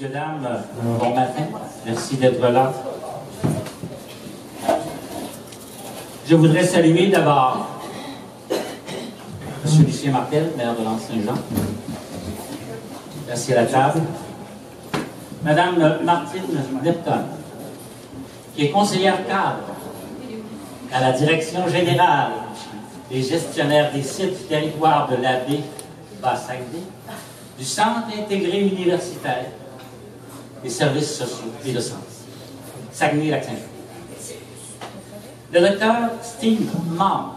Messieurs, dames, bon matin. Merci d'être là. Je voudrais saluer d'abord M. Lucien Martel, maire de L'Anse-Saint-Jean. Merci à la table. Madame Martine Lepton, qui est conseillère cadre à la Direction générale des gestionnaires des sites du territoire de la baie Bas-Saguenay, du Centre intégré universitaire des services sociaux et de santé, Saguenay-Lac-Saint-Jean. Le docteur Steve Mann,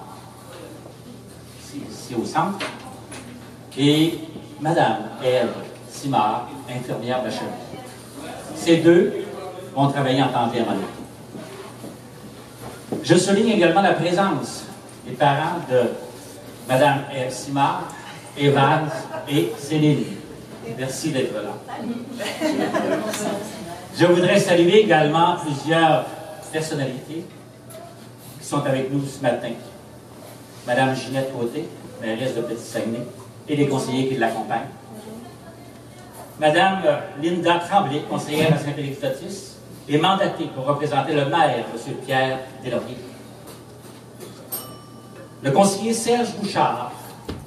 ici au centre, et Madame Ève Simard, infirmière bachelier. Ces deux vont travailler en temps permanent. Je souligne également la présence des parents de Madame Ève Simard, Evans et Céline. Merci d'être là. Je voudrais saluer également plusieurs personnalités qui sont avec nous ce matin. Madame Ginette Côté, mairesse de Petit-Saguenay, et les conseillers qui l'accompagnent. Madame Linda Tremblay, conseillère à Saint-Félix-Totis, est mandatée pour représenter le maire, M. Pierre Deslauriers. Le conseiller Serge Bouchard,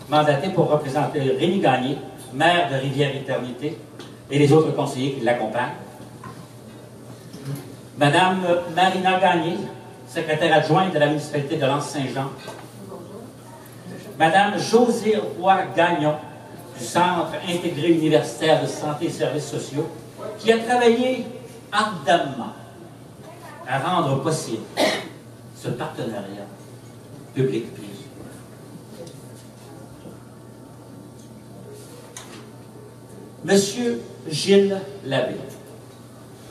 mandaté pour représenter Rémi Gagné, maire de Rivière-Éternité, et les autres conseillers qui l'accompagnent. Madame Marina Gagné, secrétaire adjointe de la municipalité de L'Anse-Saint-Jean. Madame Josée Roy-Gagnon, du Centre intégré universitaire de santé et services sociaux, qui a travaillé ardemment à rendre possible ce partenariat public-privé. Monsieur Gilles Labbé,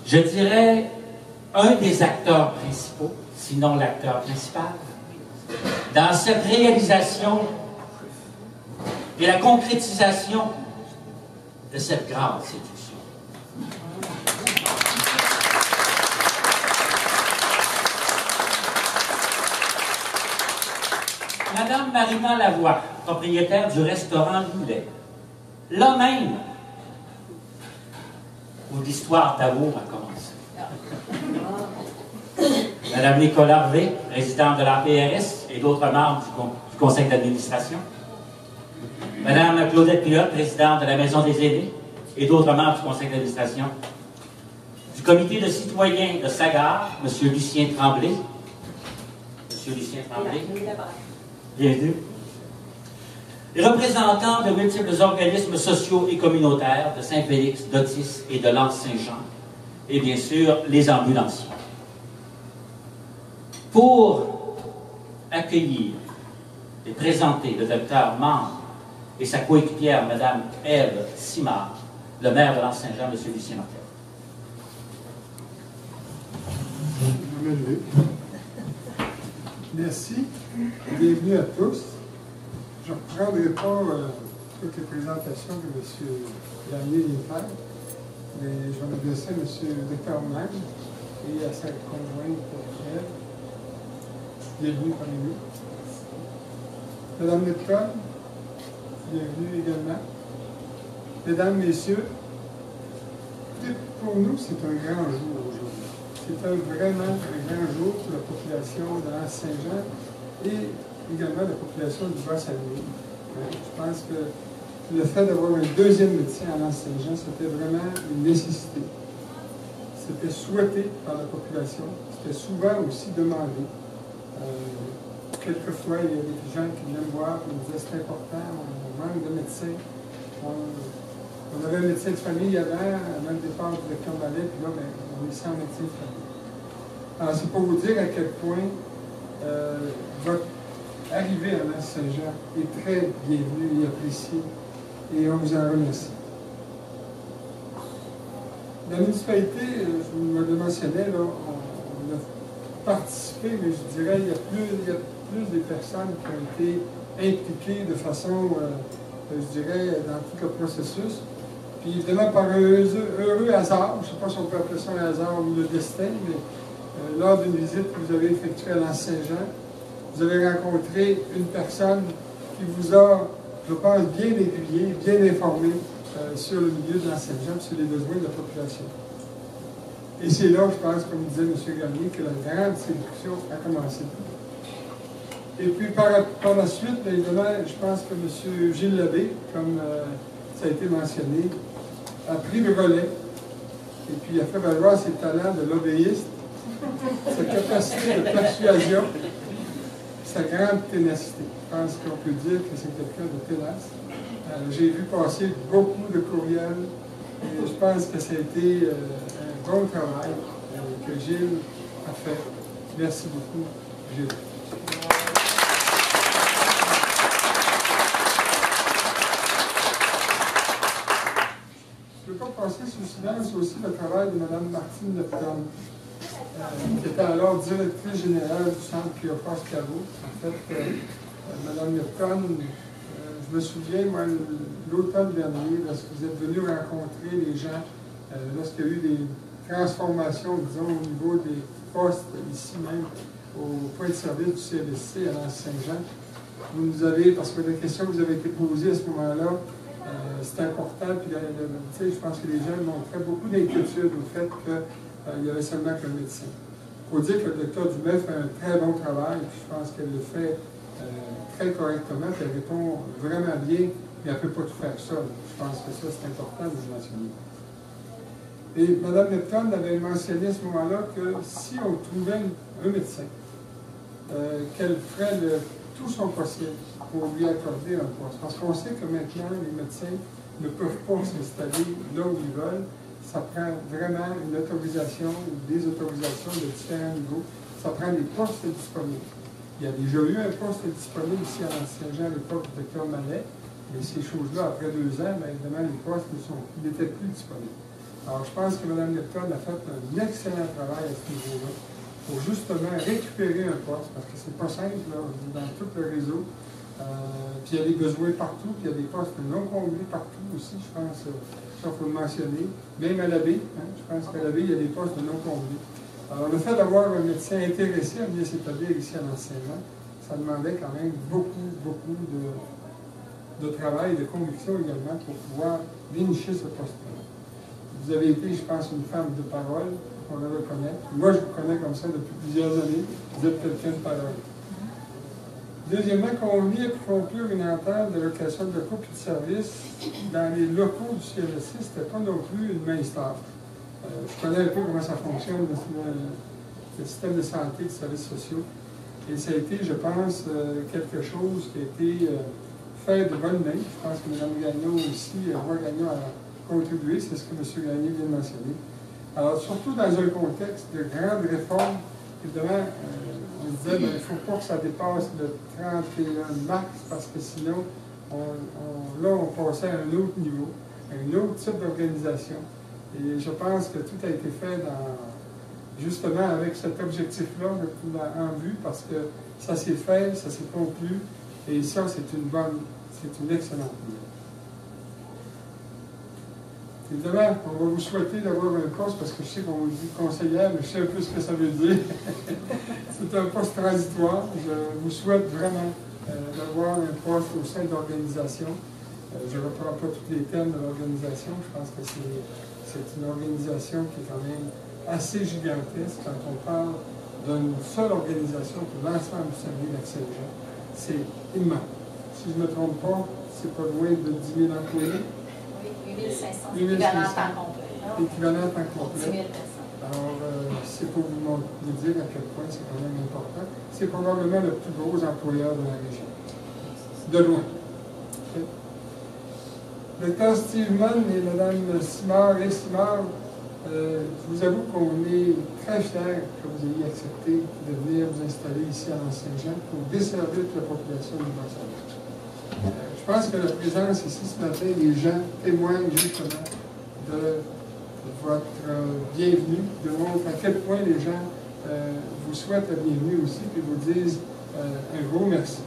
je dirais un des acteurs principaux, sinon l'acteur principal, dans cette réalisation et la concrétisation de cette grande institution. Madame Marina Lavoie, propriétaire du restaurant Loulet, là même où l'histoire d'amour a commencé. Madame Nicole Harvey, présidente de l'APRS et d'autres membres du conseil d'administration. Madame Claudette Pilote, présidente de la Maison des aînés et d'autres membres du conseil d'administration. Du comité de citoyens de Sagard, M. Lucien Tremblay. M. Lucien Tremblay. Bienvenue. Les représentants de multiples organismes sociaux et communautaires de Saint-Félix, d'Otis et de L'Anse-Saint-Jean, et bien sûr les ambulanciers. Pour accueillir et présenter le docteur Mann et sa coéquipière, Mme Ève Simard, le maire de L'Anse-Saint-Jean, M. Lucien Martel. Merci. Bienvenue à tous. Je ne reprendrai pas toutes les présentations que M. Gagné vient de faire, mais je vais m'adresser à M. Dr. Mann et à sa conjointe Ève. Bienvenue parmi nous. Madame Lepton, bienvenue également. Mesdames, Messieurs, pour nous, c'est un grand jour aujourd'hui. C'est vraiment un grand jour pour la population de L'Anse-Saint-Jean et également la population du Bas-Saguenay. Je pense que le fait d'avoir un deuxième médecin à L'Anse-Saint-Jean, c'était vraiment une nécessité. C'était souhaité par la population, c'était souvent aussi demandé. Quelquefois, il y a des gens qui venaient me voir et me disaient c'est important, on manque de médecins. On avait un médecin de famille avant le départ du docteur Ballet, puis là, on est sans médecin de famille. Alors, c'est pour vous dire à quel point votre arrivée à L'Anse-Saint-Jean est très bienvenue et appréciée, et on vous en remercie. La municipalité, je vous le mentionnais, là, on a participé, mais je dirais il y a plus de personnes qui ont été impliquées de façon, je dirais, dans tout le processus. Puis évidemment, par un heureux hasard, je ne sais pas si on peut appeler ça un hasard ou le destin, mais lors d'une visite que vous avez effectuée à L'Anse-Saint-Jean, vous avez rencontré une personne qui vous a, je pense, bien aiguillé, bien informé sur le milieu de l'enseignement, sur les besoins de la population. Et c'est là, je pense, comme disait M. Garnier, que la grande séduction a commencé. Et puis par la suite, bien évidemment, je pense que M. Gilles Labbé, comme ça a été mentionné, a pris le relais et puis a fait valoir ses talents de lobbyiste, sa capacité de persuasion, sa grande ténacité. Je pense qu'on peut dire que c'est quelqu'un de ténace. J'ai vu passer beaucoup de courriels et je pense que ça a été un bon travail que Gilles a fait. Merci beaucoup, Gilles. Je ne peux pas passer sous silence aussi le travail de Mme Martine Lepton, qui était alors directrice générale du Centre Cléophas Caveau. En fait, Mme Lepton, je me souviens, moi, l'automne dernier, lorsque vous êtes venu rencontrer les gens, lorsqu'il y a eu des transformations, disons, au niveau des postes, ici même, au point de service du CLSC à l'Anse-Saint-Jean, vous nous avez, parce que la question que vous avez été posée à ce moment-là, c'est important, puis je pense que les gens montraient beaucoup d'inquiétude au fait qu'il y avait seulement qu'un médecin. Il faut dire que le docteur Dumais fait un très bon travail, puis je pense qu'elle le fait très correctement, puis elle répond vraiment bien, mais elle ne peut pas tout faire seule. Je pense que ça, c'est important de le mentionner. Et Mme Lepton avait mentionné à ce moment-là que si on trouvait un médecin, qu'elle ferait tout son possible pour lui accorder un poste. Parce qu'on sait que maintenant, les médecins ne peuvent pas s'installer là où ils veulent. Ça prend vraiment une autorisation ou des autorisations de différents niveaux. Ça prend des postes disponibles. Il y a déjà eu un poste disponible ici à l'Anse-Saint-Jean à l'époque du Dr Mallet, mais ces choses-là, après 2 ans, bien évidemment, les postes n'étaient plus disponibles. Alors, je pense que Mme Lepton a fait un excellent travail à ce niveau-là pour justement récupérer un poste, parce que c'est pas simple là, dans tout le réseau. Puis il y a des besoins partout, puis il y a des postes non comblés partout aussi, je pense, ça il faut le mentionner. Même à l'Abbé, je pense qu'à l'Abbé, il y a des postes non comblés. Alors, le fait d'avoir un médecin intéressé à venir s'établir ici à l'enseignement, ça demandait quand même beaucoup de travail, de conviction également pour pouvoir dénicher ce poste-là. Vous avez été, je pense, une femme de parole, qu'on le reconnaît. Moi, je vous connais comme ça depuis plusieurs années. Vous êtes quelqu'un de parole. Deuxièmement, convenir pour conclure une entente de location de locaux et de services dans les locaux du CLSC, ce n'était pas non plus une mince tâche. Je connais un peu comment ça fonctionne, le système de santé et de services sociaux. Et ça a été, je pense, quelque chose qui a été fait de bonne main. Je pense que Mme Gagnon aussi, Roi Gagnon a contribué, c'est ce que M. Gagné vient de mentionner. Alors, surtout dans un contexte de grande réforme, évidemment, on disait qu'il ne faut pas que ça dépasse le 31 mars, parce que sinon, là, on passait à un autre niveau, à un autre type d'organisation. Et je pense que tout a été fait justement avec cet objectif-là en vue, parce que ça s'est fait, ça s'est conclu, et ça, c'est une excellente nouvelle. Évidemment, on va vous souhaiter d'avoir un poste, parce que je sais qu'on vous dit conseillère, mais je sais un peu ce que ça veut dire. C'est un poste transitoire. Je vous souhaite vraiment d'avoir un poste au sein de l'organisation. Je ne reprends pas tous les thèmes de l'organisation. Je pense que c'est une organisation qui est quand même assez gigantesque quand on parle d'une seule organisation pour l'ensemble du service d'Accès-Jean. C'est immense. Si je ne me trompe pas, c'est pas loin de 10 000 employés. 8500, équivalent temps complet. Équivalent temps complet. 10 000 personnes. Alors, c'est pour vous dire à quel point c'est quand même important. C'est probablement le plus gros employeur de la région. De loin. Okay. Dr Steve Mann et Mme Simard, je vous avoue qu'on est très fiers que vous ayez accepté de venir vous installer ici à l'Anse-Saint-Jean pour desservir toute la population du Bas-Saint-Jean. Je pense que la présence ici ce matin, les gens témoignent justement de votre bienvenue, de montre à quel point les gens vous souhaitent la bienvenue aussi, puis vous disent un gros merci.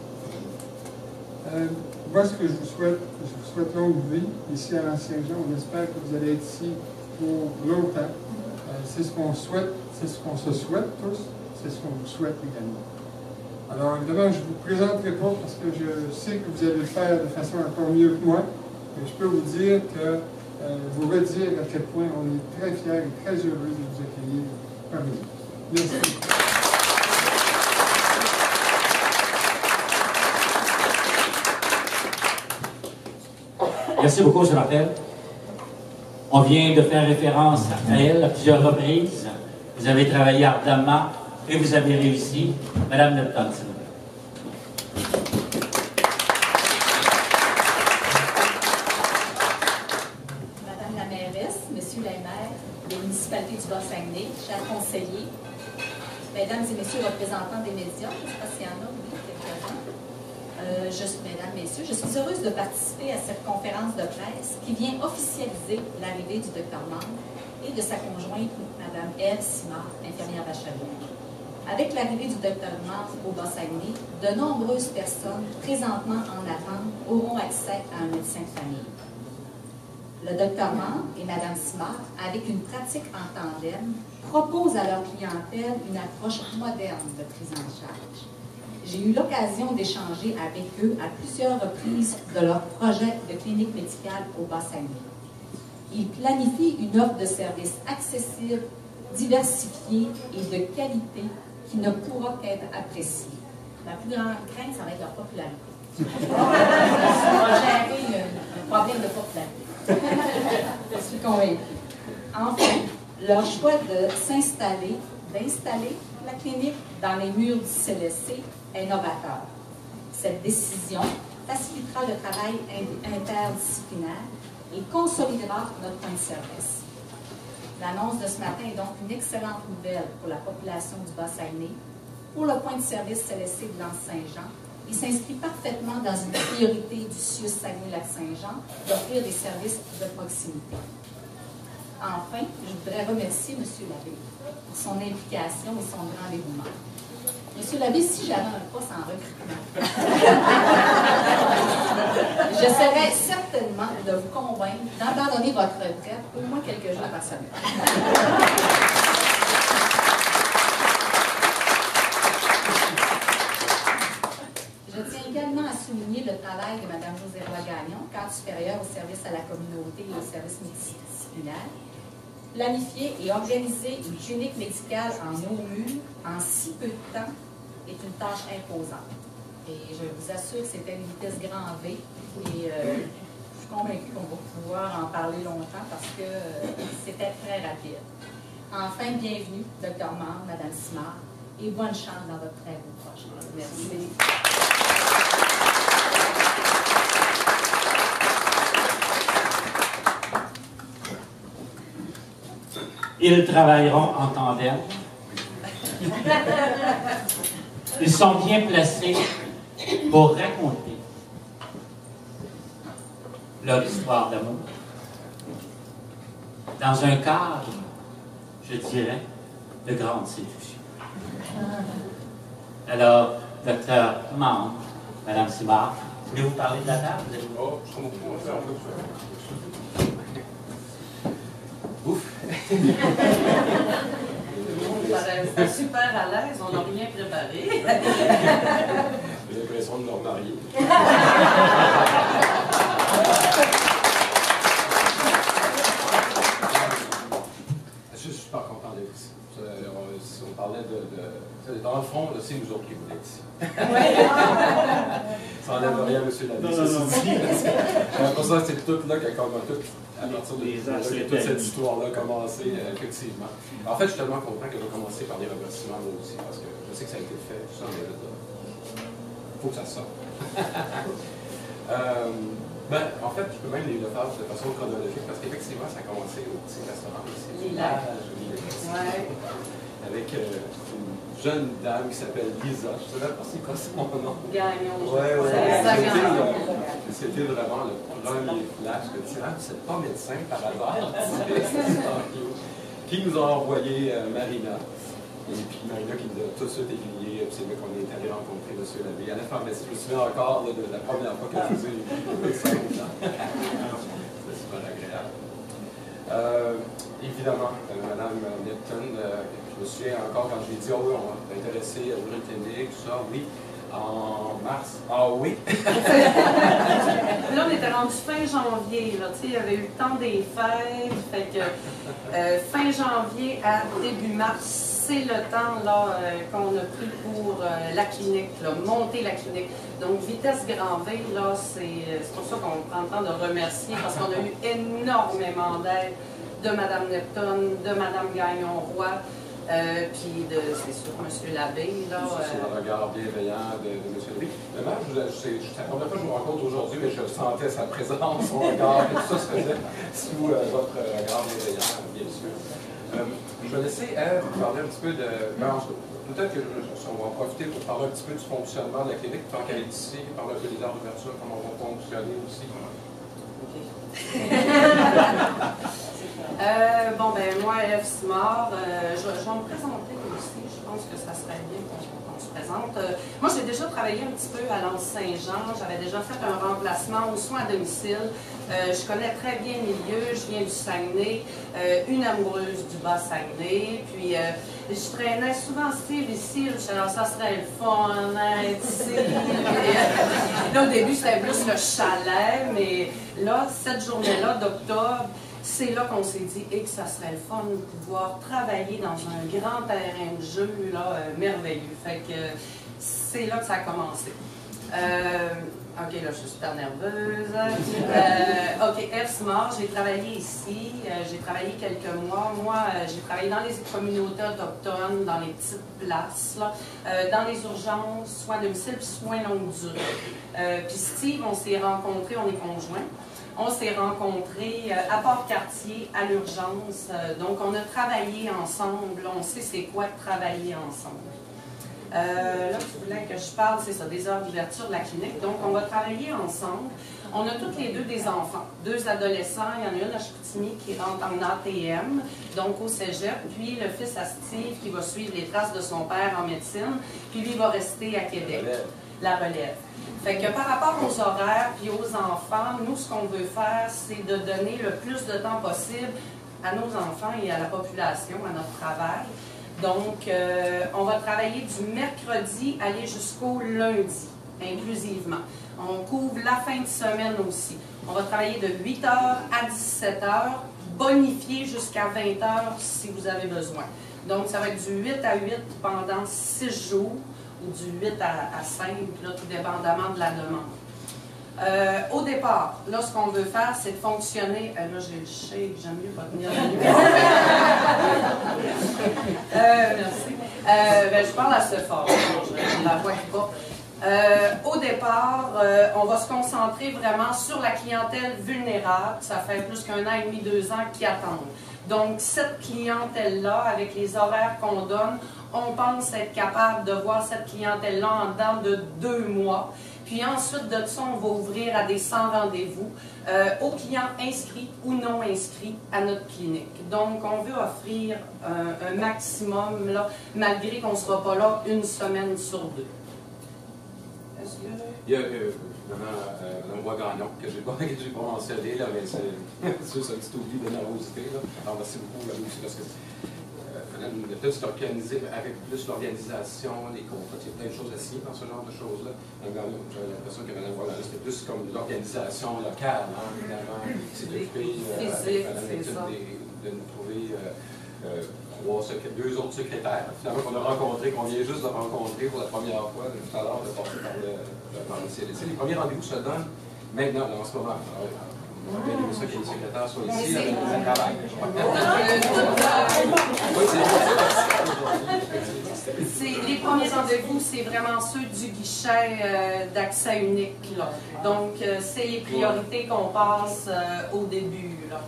Moi, ce que je vous souhaite longue vie ici à l'Anse-Saint-Jean. On espère que vous allez être ici pour longtemps. C'est ce qu'on souhaite, c'est ce qu'on se souhaite tous, c'est ce qu'on vous souhaite également. Alors, évidemment, je ne vous présenterai pas parce que je sais que vous allez le faire de façon encore mieux que moi. Mais je peux vous dire que vous redire à quel point on est très fiers et très heureux de vous accueillir parmi nous. Merci. Merci beaucoup, je rappelle. On vient de faire référence à elle à plusieurs reprises. Vous avez travaillé ardemment et vous avez réussi. Madame Nepton, s'il vous plaît. Madame la mairesse, Monsieur le maire des municipalités du Bas-Saguenay, chers conseillers, Mesdames et Messieurs les représentants des médias, je ne sais pas s'il y en a, oui, quelques-uns. Mesdames, Messieurs, je suis heureuse de participer à cette conférence de presse qui vient officialiser l'arrivée du Dr Mande et de sa conjointe, Mme Ève Simard, infirmière bachelière. Avec l'arrivée du Dr Mande au Bas-Saguenay, de nombreuses personnes présentement en attente auront accès à un médecin de famille. Le Dr Mande et Mme Simard, avec une pratique en tandem, proposent à leur clientèle une approche moderne de prise en charge. J'ai eu l'occasion d'échanger avec eux à plusieurs reprises de leur projet de clinique médicale au Bas-Saguenay. Ils planifient une offre de services accessible, diversifiée et de qualité qui ne pourra qu'être appréciée. La plus grande crainte, ça va être leur popularité. On va gérer un problème de popularité. Je suis convaincue. Enfin, leur choix d'installer la clinique dans les murs du CLSC est novateur. Cette décision facilitera le travail interdisciplinaire et consolidera notre point de service. L'annonce de ce matin est donc une excellente nouvelle pour la population du Bas-Saguenay, pour le point de service CLSC de Lens-Saint-Jean, et s'inscrit parfaitement dans une priorité du CIUS Saguenay-Lac-Saint-Jean d'offrir des services de proximité. Enfin, je voudrais remercier M. Labbé pour son implication et son grand dévouement. M. Labbé, si j'avais un poste en recrutement, j'essaierais certainement de vous convaincre d'abandonner votre retraite au moins quelques jours par semaine. Je tiens également à souligner le travail de Mme José-Roy Gagnon, cadre supérieur au service à la communauté et au service multidisciplinaire. Planifier et organiser une clinique médicale en nos murs en si peu de temps est une tâche imposante. Et je vous assure que c'était une vitesse grand V. Et je suis convaincue qu'on va pouvoir en parler longtemps parce que c'était très rapide. Enfin, bienvenue, Dr Mande, Mme Simard, et bonne chance dans votre très beau projet. Merci. Ils travailleront en tandem. Ils sont bien placés pour raconter leur histoire d'amour dans un cadre, je dirais, de grande séduction. Alors, Dr Mande, Mme Simard, voulez-vous parler de la table? Oh, je comprends, on va faire un peu Ouf! On est super à l'aise, on n'a rien préparé. J'ai l'impression de me remarier. Je suis super content d'être ici. On parlait de... Dans le fond, c'est nous autres qui voulons être ici. Ça n'enlève rien, M. Labbé, j'ai l'impression que c'est tout là qui a commencé, à partir de toute cette histoire-là commencé, effectivement. En fait, je suis tellement content que j'ai commencé par des remerciements moi aussi, parce que je sais que ça a été fait, tout ça, mais il faut que ça sorte. En fait, je peux même le faire de façon chronologique, parce qu'effectivement, ça a commencé au petit restaurant ici. Avec une jeune dame qui s'appelle Lisa. Je ne sais même pas c'est quoi son nom. Gagnon. C'était vraiment le premier flash de tiens, c'est pas médecin par hasard. Qui nous a envoyé Marina. Et puis Marina qui nous a tout de suite aiguillé. C'est là qu'on est allé rencontrer M. Labbé à la pharmacie. Je me souviens encore de la première fois que je vous ai vu. C'était super agréable. Évidemment, Mme Nepton, je me souviens encore quand je lui ai dit, oh oui, on va t'intéresser à ouvrir une clinique, tout ça, oui, en Ah oui? Là, on était rendu fin janvier, là, il y avait eu le temps des fêtes, fait que fin janvier à début mars, c'est le temps là qu'on a pris pour la clinique, là, monter la clinique. Donc, Vitesse Grand V, là, c'est pour ça qu'on prend le temps de remercier, parce qu'on a eu énormément d'aide de Mme Neptune, de Mme Gagnon-Roy, puis c'est sûr, M. Labbé. Là, c'est le regard bienveillant de M. Labbé. Vraiment, c'est la première fois que je vous rencontre aujourd'hui, mais je sentais sa présence, son regard, et tout ça se faisait sous votre regard bienveillant, bien sûr. Je vais laisser Ève parler un petit peu de... Peut-être qu'on va en profiter pour parler un petit peu du fonctionnement de la clinique, tant qu'elle est ici, parler un peu des heures d'ouverture, comment on va fonctionner aussi. OK. Bon, ben moi, Ève Simard, je vais me présenter aussi. Je pense que ça serait bien qu'on se présente. Moi, j'ai déjà travaillé un petit peu à l'Anse-Saint-Jean. J'avais déjà fait un remplacement aux soins à domicile. Je connais très bien le milieu. Je viens du Saguenay, une amoureuse du Bas-Saguenay. Puis, je traînais souvent Steve ici. Alors, ça serait le fun, être ici. Là, au début, c'était plus le chalet. Mais là, cette journée-là d'octobre, c'est là qu'on s'est dit que ça serait le fun de pouvoir travailler dans un grand terrain de jeu là, merveilleux. Fait que c'est là que ça a commencé. OK, là, je suis super nerveuse. OK, Ève Simard, j'ai travaillé ici. J'ai travaillé quelques mois. Moi, j'ai travaillé dans les communautés autochtones, dans les petites places, là, dans les urgences, soins à domicile, puis soins longue durée. Puis Steve, on s'est rencontrés, on est conjoints. On s'est rencontrés à Port-Cartier, à l'urgence. Donc, on a travaillé ensemble. On sait c'est quoi de travailler ensemble. Là, tu voulais que je parle, c'est ça, des heures d'ouverture de la clinique. Donc, on va travailler ensemble. On a toutes les deux des enfants, 2 adolescents. Il y en a une à Chicoutimi qui rentre en ATM, donc au cégep. Puis, le fils à Steve qui va suivre les traces de son père en médecine. Puis, lui, il va rester à Québec. La relève. Fait que par rapport aux horaires puis aux enfants, nous, ce qu'on veut faire, c'est de donner le plus de temps possible à nos enfants et à la population, à notre travail. Donc, on va travailler du mercredi aller jusqu'au lundi, inclusivement. On couvre la fin de semaine aussi. On va travailler de 8h à 17h, bonifié jusqu'à 20h si vous avez besoin. Donc, ça va être du 8 à 8 pendant 6 jours. Ou du 8 à 5, là, tout dépendamment de la demande. Au départ, là, ce qu'on veut faire, c'est de fonctionner... là, j'ai le shake, j'aime mieux pas tenir le numéro. Merci. Ben, je parle assez fort, je ne la vois pas. Au départ, on va se concentrer vraiment sur la clientèle vulnérable. Ça fait plus qu'1 an et demi, 2 ans qui attendent. Donc, cette clientèle-là, avec les horaires qu'on donne, on pense être capable de voir cette clientèle-là en dedans de 2 mois. Puis ensuite de ça, on va ouvrir à des 100 rendez-vous aux clients inscrits ou non inscrits à notre clinique. Donc, on veut offrir un maximum, là, malgré qu'on ne sera pas là 1 semaine sur 2. Est-ce que... Il y a Mme Roy-Gagnon, que je n'ai pas mentionné, là, mais c'est juste un petit oubli de nervosité. Là. Alors, merci beaucoup, là, aussi, parce que Mme Neptune s'est organisée avec plus l'organisation, les contrats, il y a plein de choses à signer dans ce genre de choses-là. J'ai l'impression que Mme Roy-Gagnon, c'était plus comme l'organisation locale, hein, évidemment, qui s'est occupée avec Mme Neptune de nous trouver 2 autres secrétaires, finalement, qu'on a rencontrés, qu'on vient juste de rencontrer pour la première fois, tout à l'heure, de passer par le CLC. Les premiers rendez-vous se donnent maintenant, là, en ce moment. On va bien aimer ça que les secrétaires soient ici, avec le travail. Les premiers rendez-vous, c'est vraiment ceux du guichet d'accès unique. Là. Donc, c'est les priorités qu'on passe au début. Là.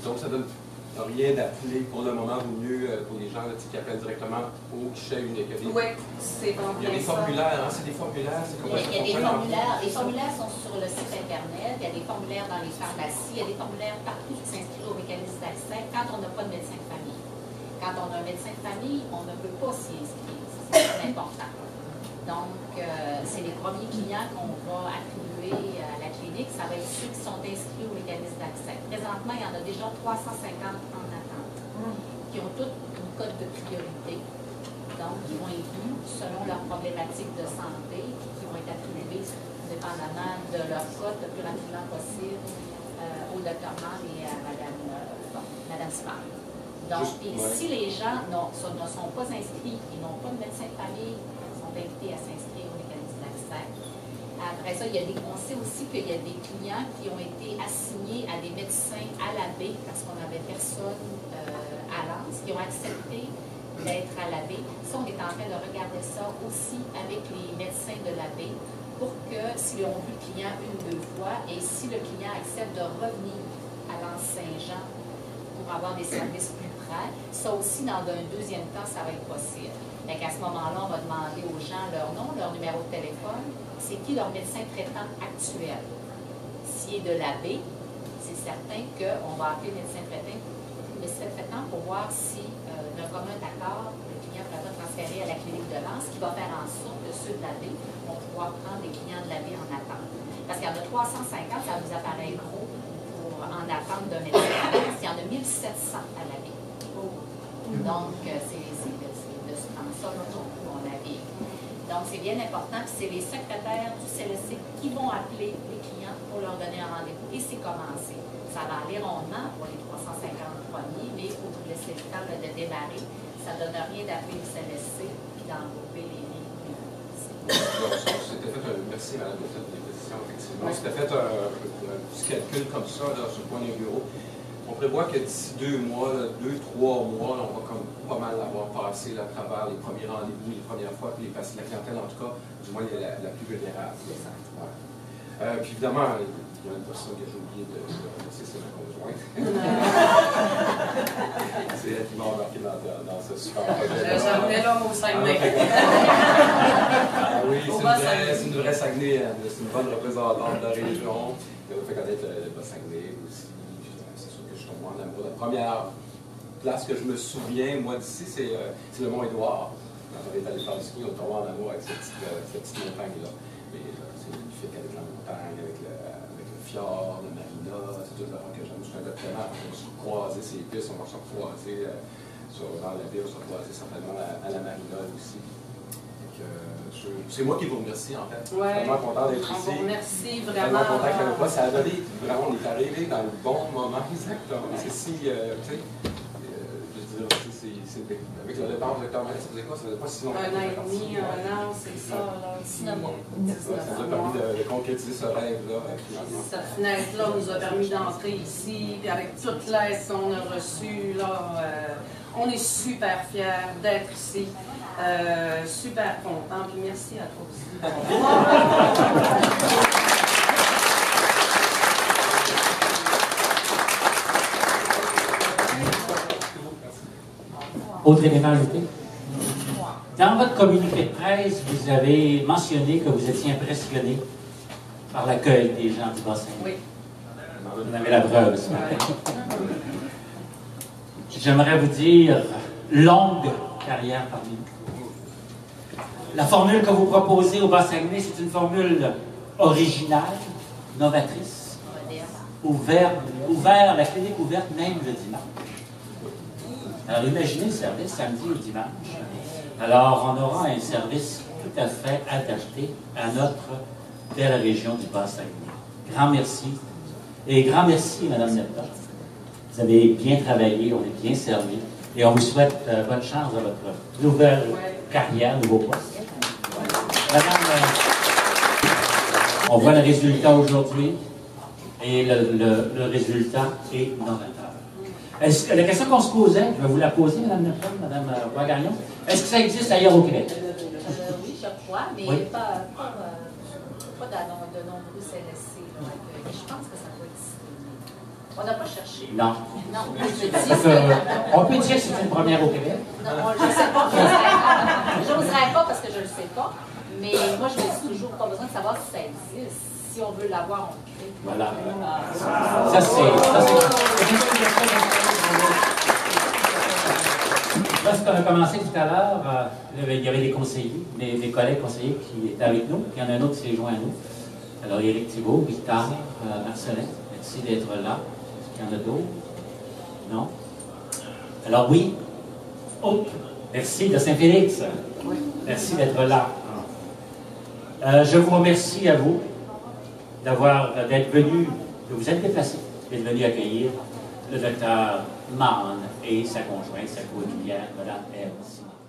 Donc, ça donne rien d'appeler pour le moment, ou mieux pour les gens là, qui appellent directement au guichet unique. Oui, c'est vraiment il y a des formulaires, hein? C'est des formulaires. Il y a des formulaires. Les formulaires sont sur le site Internet. Il y a des formulaires dans les pharmacies. Il y a des formulaires partout qui s'inscrivent au mécanisme d'accès quand on n'a pas de médecin de famille. Quand on a un médecin de famille, on ne peut pas s'y inscrire. C'est important. Donc, c'est les premiers clients qu'on va attribuer à la clinique. Ça va être ceux qui sont inscrits au mécanisme d'accès. Présentement, il y en a déjà 350 en attente, qui ont toutes une code de priorité. Donc, ils vont être vus selon leurs problématiques de santé, qui vont être attribués dépendant de leur cas le plus rapidement possible au Dr Mann et à Mme Simard. Donc, si les gens ne sont pas inscrits, ils n'ont pas de médecin de famille, ils sont invités à s'inscrire au mécanisme d'accès. Après ça, on sait aussi qu'il y a des clients qui ont été assignés à des médecins à la baie parce qu'on n'avait personne à Lens, qui ont accepté d'être à la baie. Ça, on est en train de regarder ça aussi avec les médecins de la baie pour que, s'ils ont vu le client une ou deux fois, et si le client accepte de revenir à Lens-Saint-Jean pour avoir des services plus près, ça aussi, dans un deuxième temps, ça va être possible. Donc, à ce moment-là, on va demander aux gens leur nom, leur numéro de téléphone, c'est qui leur médecin traitant actuel. S'il est de la baie, c'est certain qu'on va appeler le médecin traitant pour voir si, d'un commun accord, le client va être transféré à la clinique de Lens, qui va faire en sorte que ceux de la baie vont pouvoir prendre les clients de la baie en attente. Parce qu'il y en a 350, ça nous apparaît gros en attente d'un médecin. Il y en a 1700 à la baie. Donc, c'est de ce temps-là qu'on avait. Donc, c'est bien important. C'est les secrétaires du CLSC qui vont appeler les clients pour leur donner un rendez-vous. Et c'est commencé. Ça va aller rondement pour les 350 premiers, mais il faut laisser le temps de démarrer. Ça ne donne rien d'appeler le CLSC puis d'envelopper les lignes. Merci, Mme de cette déposition, effectivement. C'était fait un petit calcul comme ça, là, sur le point d'un bureau. On prévoit que d'ici 2 mois, 2-3 mois, on va comme pas mal avoir passé là, à travers les premiers rendez-vous, les premières fois, puis la clientèle, en tout cas, du moins la plus vulnérable. C'est ça. Ouais. Puis évidemment, il y a une personne que j'ai oublié de remercier, c'est ma conjointe. C'est elle qui m'a embarqué dans ce super projet. J'aimerais l'homme au Saguenay. Oui, c'est une vraie Saguenayenne, c'est une bonne représentante de la région. Elle m'a fait connaître le Bas-Saguenay aussi. C'est sûr que je tombe en amour. La première place que je me souviens, moi, d'ici, c'est le Mont-Édouard. Quand on est allé faire du ski, on tombe en amour avec cette petite montagne-là. C'est magnifique avec la montagne, avec le fjord, le marina, c'est tout l'heure que j'aime. Je suis un gars de terrain, on va se croiser ces pistes, on va se croiser dans la baie, on va se croiser certainement à la marina aussi. C'est moi qui vous remercie, en fait. Ouais. Je suis vraiment content d'être ici. On vous remercie vraiment. Vraiment content que le poste, ça a donné, vraiment, on est arrivé dans le bon moment, exactement. C'est si, tu sais, je veux dire, avec le départ de Dr Mann, ça faisait quoi? Ça faisait pas si longtemps. 1 an et demi, 1 an, c'est ça. 19 mois. Ça nous a permis de concrétiser ce rêve-là. Cette fenêtre-là nous a permis d'entrer ici, puis avec toute l'aide qu'on a reçue, là, on est super fiers d'être ici. Super content, puis merci à toi aussi. Autre élément ajouté? Dans votre communiqué de presse, vous avez mentionné que vous étiez impressionné par l'accueil des gens du bassin. Oui. Vous avez la preuve ce matin. J'aimerais vous dire longue carrière parmi nous. La formule que vous proposez au Bas-Saguenay, c'est une formule originale, novatrice, ouvert, la clinique ouverte même le dimanche. Alors imaginez le service samedi ou dimanche. Alors on aura un service tout à fait adapté à notre belle région du Bas-Saguenay. Grand merci. Et grand merci, Mme Nepta. Vous avez bien travaillé, on est bien servi. Et on vous souhaite bonne chance dans votre nouvelle carrière, nouveau poste. Madame, on voit le résultat aujourd'hui et le résultat est novateur. La question qu'on se posait, je vais vous la poser, Mme Nepta, Mme Roy-Gagnon, est-ce que ça existe ailleurs au Québec? Oui, je crois, mais oui. pas dans de nombreux CLSC. Je pense que ça peut exister. On n'a pas cherché. Non. Non, je dis on peut dire que c'est une première au Québec? Non, je ne sais pas. Je n'oserais pas parce que je ne le sais pas. Mais moi, je me dis toujours pas besoin de savoir si ça existe. Si on veut l'avoir, on le crée. Voilà. Ça, c'est... Lorsqu'on a commencé tout à l'heure, il y avait des conseillers, des collègues conseillers qui étaient avec nous. Il y en a un autre qui s'est joint à nous. Alors, Éric Thibault, Victor, Marcelin, merci d'être là. Est-ce qu'il y en a d'autres? Non? Alors, oui. Autre. Merci de Saint-Félix. Merci d'être là. Je vous remercie à vous. d'être venu, que vous êtes déplacé, d'être venu accueillir le docteur Mann et sa conjointe, sa coéquipière, Mme Eve Simard.